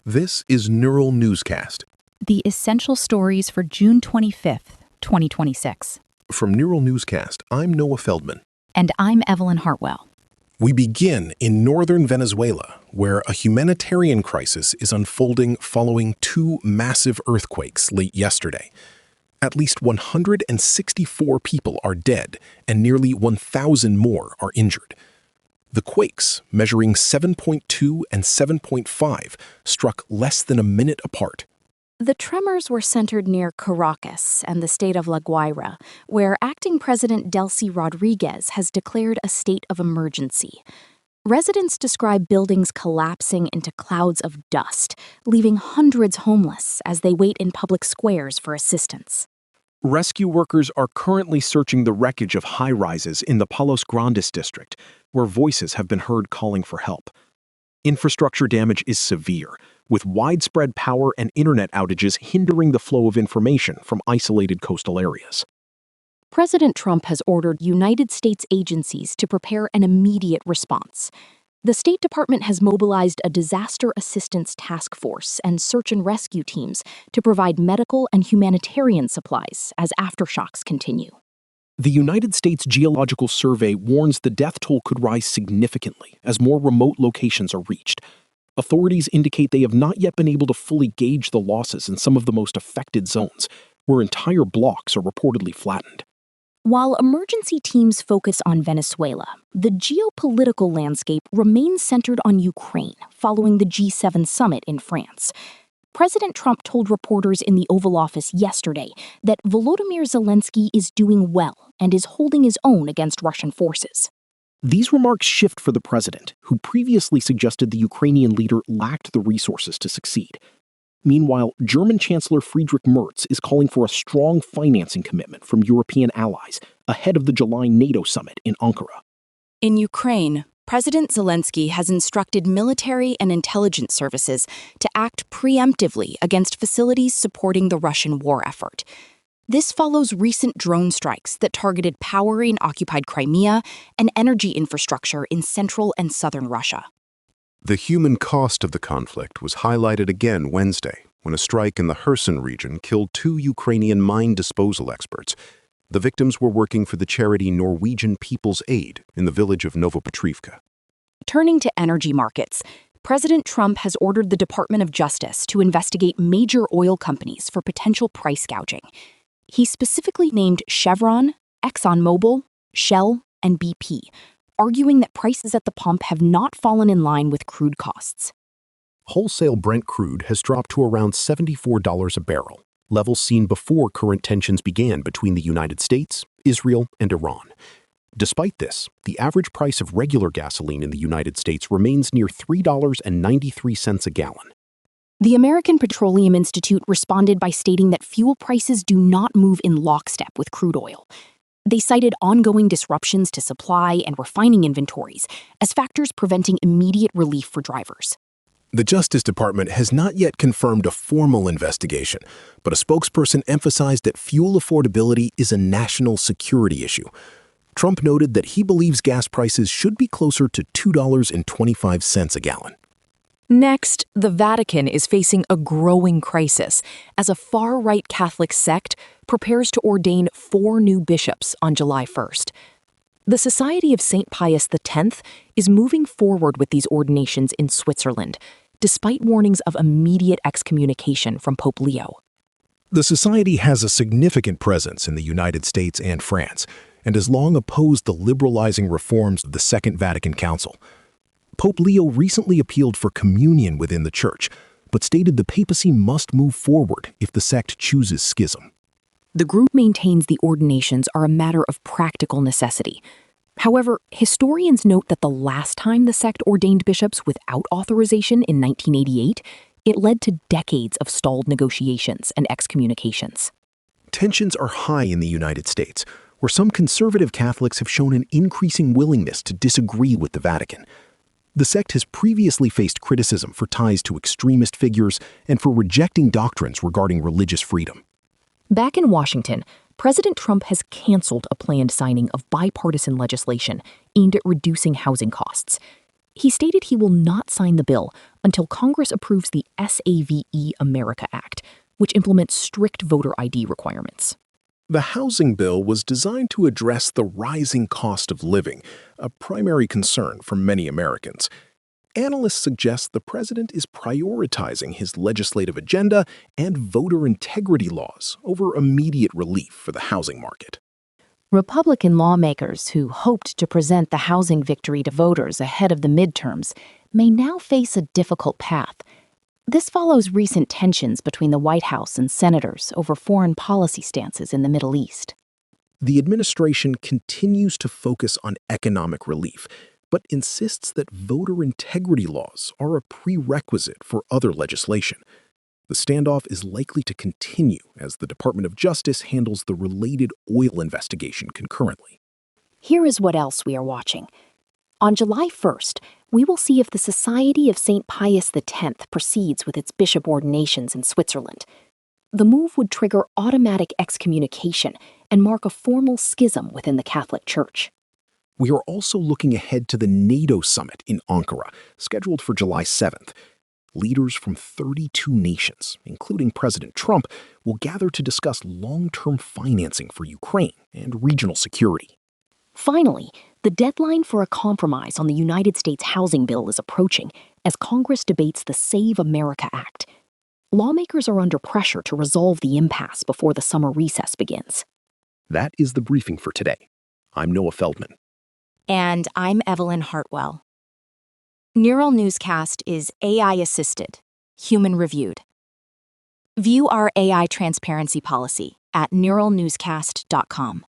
This is Neural Newscast. The essential stories for June 25th, 2026. From Neural Newscast, I'm Noah Feldman. And I'm Evelyn Hartwell. We begin in northern Venezuela, where a humanitarian crisis is unfolding following two massive earthquakes late yesterday. At least 164 people are dead, and nearly 1,000 more are injured. The quakes, measuring 7.2 and 7.5, struck less than a minute apart. The tremors were centered near Caracas and the state of La Guaira, where acting President Delcy Rodríguez has declared a state of emergency. Residents describe buildings collapsing into clouds of dust, leaving hundreds homeless as they wait in public squares for assistance. Rescue workers are currently searching the wreckage of high-rises in the Palos Grandes district, where voices have been heard calling for help. Infrastructure damage is severe, with widespread power and internet outages hindering the flow of information from isolated coastal areas. President Trump has ordered United States agencies to prepare an immediate response. The State Department has mobilized a disaster assistance task force and search and rescue teams to provide medical and humanitarian supplies as aftershocks continue. The United States Geological Survey warns the death toll could rise significantly as more remote locations are reached. Authorities indicate they have not yet been able to fully gauge the losses in some of the most affected zones, where entire blocks are reportedly flattened. While emergency teams focus on Venezuela, the geopolitical landscape remains centered on Ukraine following the G7 summit in France. President Trump told reporters in the Oval Office yesterday that Volodymyr Zelensky is doing well and is holding his own against Russian forces. These remarks shift for the president, who previously suggested the Ukrainian leader lacked the resources to succeed. Meanwhile, German Chancellor Friedrich Merz is calling for a strong financing commitment from European allies ahead of the July NATO summit in Ankara. In Ukraine, President Zelensky has instructed military and intelligence services to act preemptively against facilities supporting the Russian war effort. This follows recent drone strikes that targeted power in occupied Crimea and energy infrastructure in central and southern Russia. The human cost of the conflict was highlighted again Wednesday when a strike in the Kherson region killed two Ukrainian mine disposal experts. The victims were working for the charity Norwegian People's Aid in the village of Novopetrivka. Turning to energy markets, President Trump has ordered the Department of Justice to investigate major oil companies for potential price gouging. He specifically named Chevron, ExxonMobil, Shell, and BP, arguing that prices at the pump have not fallen in line with crude costs. Wholesale Brent crude has dropped to around $74 a barrel, levels seen before current tensions began between the United States, Israel, and Iran. Despite this, the average price of regular gasoline in the United States remains near $3.93 a gallon. The American Petroleum Institute responded by stating that fuel prices do not move in lockstep with crude oil. They cited ongoing disruptions to supply and refining inventories as factors preventing immediate relief for drivers. The Justice Department has not yet confirmed a formal investigation, but a spokesperson emphasized that fuel affordability is a national security issue. Trump noted that he believes gas prices should be closer to $2.25 a gallon. Next, the Vatican is facing a growing crisis as a far-right Catholic sect prepares to ordain 4 new bishops on July 1st. The Society of St. Pius X is moving forward with these ordinations in Switzerland, despite warnings of immediate excommunication from Pope Leo. The Society has a significant presence in the United States and France, and has long opposed the liberalizing reforms of the Second Vatican Council. Pope Leo recently appealed for communion within the Church, but stated the papacy must move forward if the sect chooses schism. The group maintains the ordinations are a matter of practical necessity. However, historians note that the last time the sect ordained bishops without authorization in 1988, it led to decades of stalled negotiations and excommunications. Tensions are high in the United States, where some conservative Catholics have shown an increasing willingness to disagree with the Vatican. The sect has previously faced criticism for ties to extremist figures and for rejecting doctrines regarding religious freedom. Back in Washington, President Trump has canceled a planned signing of bipartisan legislation aimed at reducing housing costs. He stated he will not sign the bill until Congress approves the SAVE America Act, which implements strict voter ID requirements. The housing bill was designed to address the rising cost of living, a primary concern for many Americans. Analysts suggest the president is prioritizing his legislative agenda and voter integrity laws over immediate relief for the housing market. Republican lawmakers who hoped to present the housing victory to voters ahead of the midterms may now face a difficult path. This follows recent tensions between the White House and senators over foreign policy stances in the Middle East. The administration continues to focus on economic relief, but insists that voter integrity laws are a prerequisite for other legislation. The standoff is likely to continue as the Department of Justice handles the related oil investigation concurrently. Here is what else we are watching. On July 1st, we will see if the Society of St. Pius X proceeds with its bishop ordinations in Switzerland. The move would trigger automatic excommunication and mark a formal schism within the Catholic Church. We are also looking ahead to the NATO summit in Ankara, scheduled for July 7th. Leaders from 32 nations, including President Trump, will gather to discuss long-term financing for Ukraine and regional security. Finally, the deadline for a compromise on the United States housing bill is approaching as Congress debates the Save America Act. Lawmakers are under pressure to resolve the impasse before the summer recess begins. That is the briefing for today. I'm Noah Feldman. And I'm Evelyn Hartwell. Neural Newscast is AI-assisted, human-reviewed. View our AI transparency policy at neuralnewscast.com.